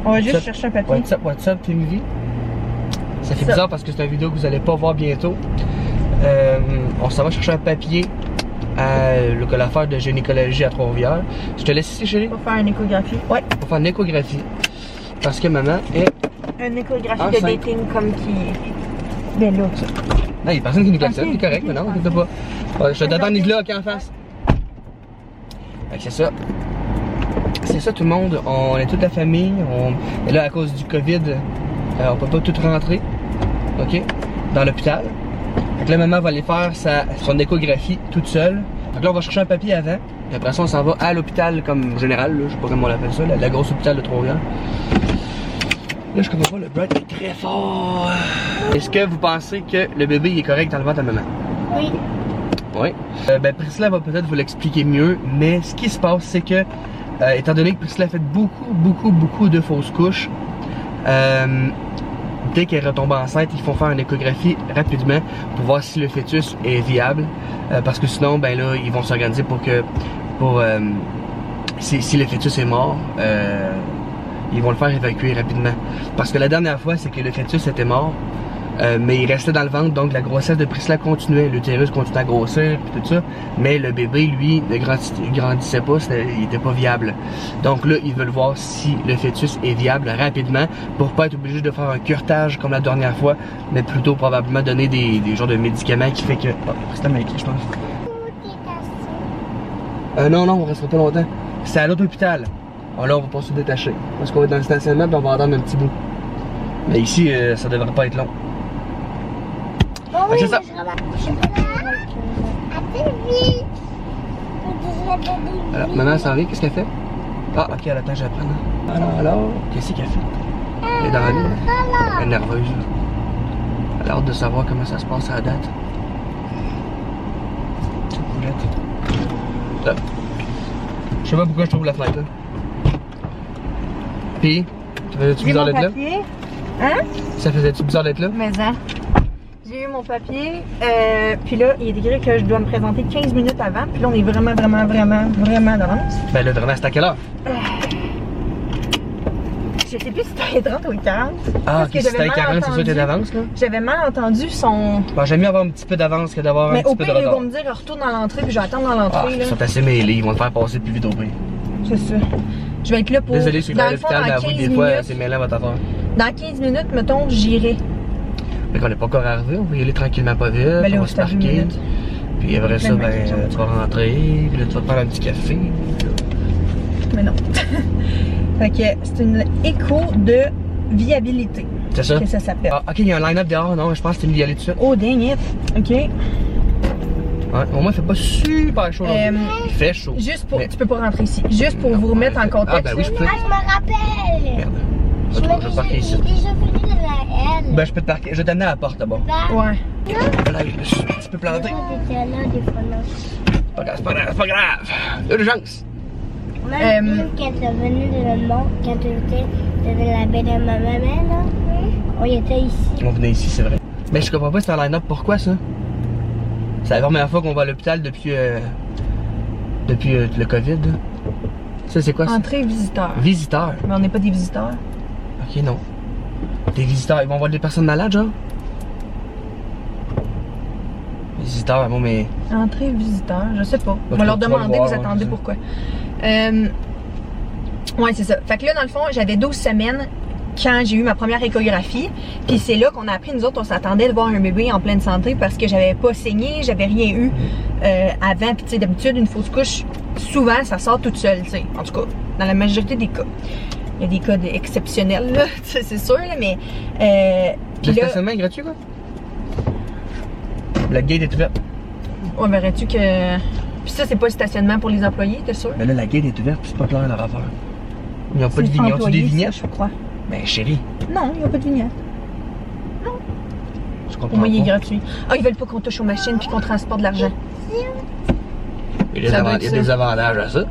On va juste chercher un papier. What's up, TMV? Ça fait bizarre parce que c'est une vidéo que vous allez pas voir bientôt. On s'en va chercher un papier à l'affaire de gynécologie à Trois-Rivières. Je te laisse ici, chérie? Pour faire une échographie. Ouais, pour faire une échographie. Parce que maman est... Une échographie de dating comme qui... Ben là, ça. Non, il y a personne qui nous klaxonne, c'est correct, mais non, t'inquiète pas. Ouais, je t'attends Nicolas, ok, en face. C'est ça. C'est ça tout le monde, on est toute la famille. Et là, à cause du COVID, on peut pas tout rentrer. Ok? Dans l'hôpital. Donc là, maman va aller faire son échographie toute seule. Donc là, on va chercher un papier avant. Puis après ça, on s'en va à l'hôpital comme général, là, je sais pas comment on l'appelle ça, la grosse hôpital de Trois-Rivières. Là, je comprends pas, le Brad est très fort. Est-ce que vous pensez que le bébé il est correct dans le ventre à maman? Oui. Oui. Ben Priscilla va peut-être vous l'expliquer mieux, mais ce qui se passe, c'est que, étant donné que Priscilla a fait beaucoup de fausses couches, dès qu'elle retombe enceinte, ils font faire une échographie rapidement pour voir si le fœtus est viable, parce que sinon, ben là, ils vont s'organiser pour si le fœtus est mort, ils vont le faire évacuer rapidement. Parce que la dernière fois, c'est que le fœtus était mort, mais il restait dans le ventre, donc la grossesse de Priscilla continuait, l'utérus continuait à grossir, puis tout ça, mais le bébé, lui, ne grandissait pas, il était pas viable. Donc là, ils veulent voir si le fœtus est viable rapidement, pour pas être obligé de faire un curetage comme la dernière fois, mais plutôt probablement donner des genres de médicaments qui fait que... Oh, Priscilla m'a écrit, je pense. Non, on restera pas longtemps. C'est à l'autre hôpital. Alors là, on va pas se détacher. Parce qu'on va être dans le stationnement et on va attendre un petit bout. Mais ici, ça devrait pas être long. Oh oui, c'est ça. Alors, maman s'en vient, qu'est-ce qu'elle fait? Ah, ok, elle attend, je vais prendre. Alors, qu'est-ce qu'elle fait? Elle est dans la nuit. Elle est nerveuse. Elle a hâte de savoir comment ça se passe à la date. C'est poulette. Là. Je sais pas pourquoi je trouve la fenêtre là. Pis, ça faisait-tu bizarre d'être là? Hein? Ça faisait-tu bizarre d'être là? Mais hein? J'ai eu mon papier, puis là, il est écrit que je dois me présenter 15 minutes avant, puis là, on est vraiment d'avance. Ben là, vraiment, c'est à quelle heure? Je sais plus si c'était 30 ou 40. Ah, ok, si c'était 40, c'est sûr que t'es d'avance, là? J'avais mal entendu son... Bon, j'aime mieux avoir un petit peu d'avance que d'avoir un petit peu de retard. Mais au pire, ils vont me dire, retourne dans l'entrée, puis je vais attendre dans l'entrée, Ils sont assez mêlés, ils vont te faire passer plus vite au pire. C'est ça. Je vais être là pour... Désolé, je suis à l'hôpital, mais avoue que des fois, c'est mêlant votre affaire. Dans 15 minutes, mettons, j'irai. Fait qu'on n'est pas encore arrivé, on va y aller tranquillement pas vite, ben là, on va se parquer. Puis après ça, ben, tu vas rentrer, puis là, tu vas te prendre un petit café. Mais non. Fait que c'est une écho de viabilité. C'est ça? Que ça s'appelle. Ah, ok, il y a un line-up dehors, non? Je pense que c'est une y aller tout de suite. Oh, dang it. Ok. Ouais, au moins, il fait pas super chaud. Il fait chaud. Juste pour... Mais... Tu peux pas rentrer ici. Juste pour vous remettre en contexte. Ah, ben oui, je peux. Ah, je me rappelle. Merde. Je vais te parquer ici. J'ai déjà fini de la haine. Ben, je peux te parquer. Je vais t'amener à la porte d'abord. Ouais. Là, je suis un petit peu planté. C'est pas grave. Urgence. Même quand tu es venu de le monde, quand tu étais de la baie de ma maman, là, on était ici. On venait ici, c'est vrai. Mais je comprends pas c'est un line-up. Pourquoi ça? C'est la première fois qu'on va à l'hôpital depuis le COVID. Ça, c'est quoi ça? Entrée visiteur. Visiteur. Mais on n'est pas des visiteurs. Ok, non. Des visiteurs, ils vont voir des personnes malades, genre? Visiteurs, bon, mais... Entrée visiteur, je sais pas. On va leur demander, vous attendez pourquoi. Ouais, c'est ça. Fait que là, dans le fond, j'avais 12 semaines quand j'ai eu ma première échographie. Puis c'est là qu'on a appris, nous autres, on s'attendait de voir un bébé en pleine santé parce que j'avais pas saigné, j'avais rien eu avant. Puis tu sais, d'habitude, une fausse couche, souvent, ça sort toute seule, tu sais. En tout cas, dans la majorité des cas. Il y a des cas exceptionnels, là, c'est sûr, là, mais... le stationnement est gratuit, quoi? La gate est ouverte. Ouais, verrais-tu que... Puis ça, c'est pas le stationnement pour les employés, t'es sûr? Mais là, la gate est ouverte, puis c'est pas clair leur affaire. Ils n'ont pas de vignette. Ils ont des vignettes? Ça, je crois. Ben, chérie. Non, ils n'ont pas de vignette. Non. Je comprends. Au moins, il est gratuit. Ah, ils veulent pas qu'on touche aux machines puis qu'on transporte de l'argent. Il y a des avantages à ça.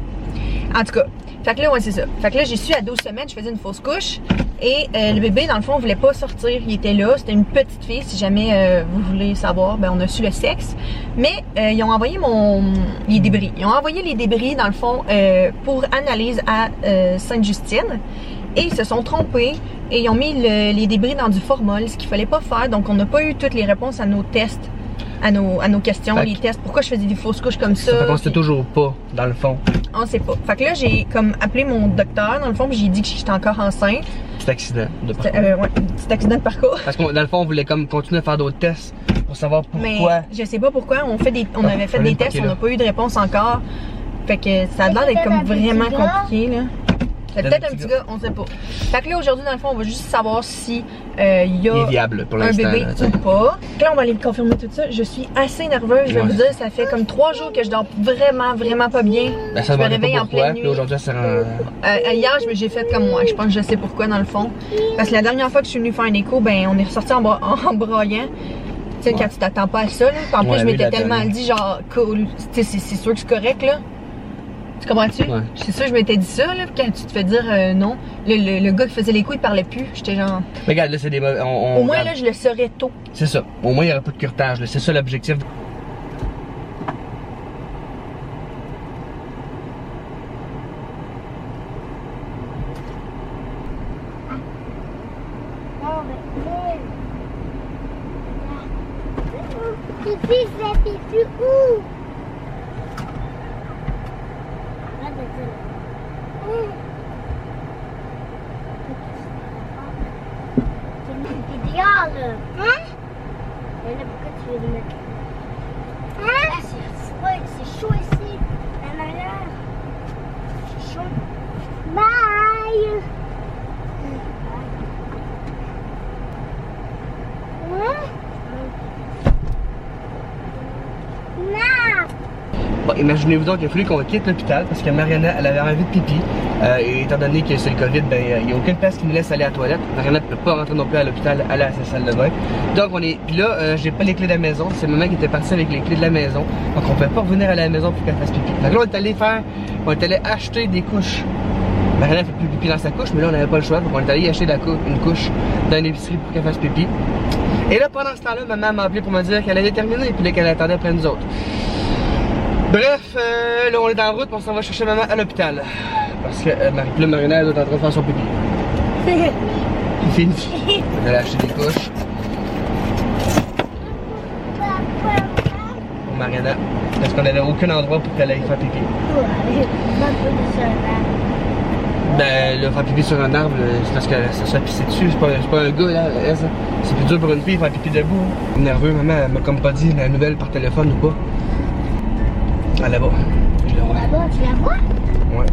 En tout cas, fait que là, ouais, c'est ça. Fait que là, j'ai su à 12 semaines, je faisais une fausse couche. Et le bébé, dans le fond, voulait pas sortir. Il était là. C'était une petite fille. Si jamais vous voulez savoir, ben, on a su le sexe. Mais ils ont envoyé les débris. Ils ont envoyé les débris, dans le fond, pour analyse à Sainte-Justine. Et ils se sont trompés et ils ont mis les débris dans du formol, ce qu'il fallait pas faire. Donc on n'a pas eu toutes les réponses à nos tests, à nos questions, les tests. Pourquoi je faisais des fausses couches comme ça? Fait qu'on sait toujours pas, dans le fond. On sait pas. Fait que là, j'ai comme appelé mon docteur, dans le fond, puis j'ai dit que j'étais encore enceinte. Petit accident de parcours. Ouais, petit accident de parcours. Parce que dans le fond, on voulait comme continuer à faire d'autres tests pour savoir pourquoi. Mais je sais pas pourquoi, on avait fait des tests, on n'a pas eu de réponse encore. Fait que ça a l'air d'être comme vraiment compliqué, là. C'est peut-être un petit gars, on sait pas. Fait que là, aujourd'hui, dans le fond, on va juste savoir si y a il est viable pour un bébé là, ou pas. Là, on va aller confirmer tout ça. Je suis assez nerveuse, je vais vous dire, ça fait comme 3 jours que je dors vraiment pas bien. Ben, ça je me réveille en pleine nuit. Aujourd'hui, ça rend... Hier, j'ai fait comme moi. Je pense que je sais pourquoi, dans le fond. Parce que la dernière fois que je suis venue faire un écho, ben, on est ressorti en broyant. Tu sais, quand tu t'attends pas à ça, là. En plus, je m'étais tellement dit, genre, cool. C'est sûr que c'est correct, là. Tu comprends-tu? Ouais. C'est sûr, je m'étais dit ça, là, quand tu te fais dire non. Le gars qui faisait les coups, il parlait plus. J'étais genre. Mais regarde, là, c'est des. Au moins, là, je le saurais tôt. C'est ça. Au moins, il n'y aura pas de curtage. C'est ça l'objectif. Pipi, c'est pipi où? Hein? Mais là, pourquoi tu veux le mettre? Hein? C'est chaud ici. En arrière. C'est chaud. Bye! Hein? Non! Bon, imaginez-vous donc qu'il a fallu qu'on quitte l'hôpital parce que Mariana, elle avait envie de pipi. Et étant donné que c'est le COVID, ben, il n'y a aucune place qui nous laisse aller à la toilette. Mariana ne peut pas rentrer non plus à l'hôpital, aller à sa salle de bain. Donc on est. Puis là, j'ai pas les clés de la maison. C'est maman qui était partie avec les clés de la maison. Donc on peut pas revenir à la maison pour qu'elle fasse pipi. Donc là, on est allé acheter des couches. Mariana fait plus pipi dans sa couche, mais là on n'avait pas le choix. Donc on est allé acheter une couche dans une épicerie pour qu'elle fasse pipi. Et là, pendant ce temps-là, maman m'a appelé pour me dire qu'elle avait terminé et puis qu'elle attendait plein nous autres. Bref, là on est en route, on s'en va chercher maman à l'hôpital. Parce que là, Mariana elle est en train de faire son pipi. C'est fini. On va aller acheter des couches. Pour Mariana. Parce qu'on n'avait aucun endroit pour qu'elle aille faire pipi. Ben, là, faire pipi sur un arbre, c'est parce que ça se fait pisser dessus. C'est pas un gars, là. C'est plus dur pour une fille de faire pipi debout. Hein. Nerveux, maman, elle m'a comme pas dit la nouvelle par téléphone ou pas. Ah, là-bas. Je la vois. Là-bas, tu la vois? Ouais.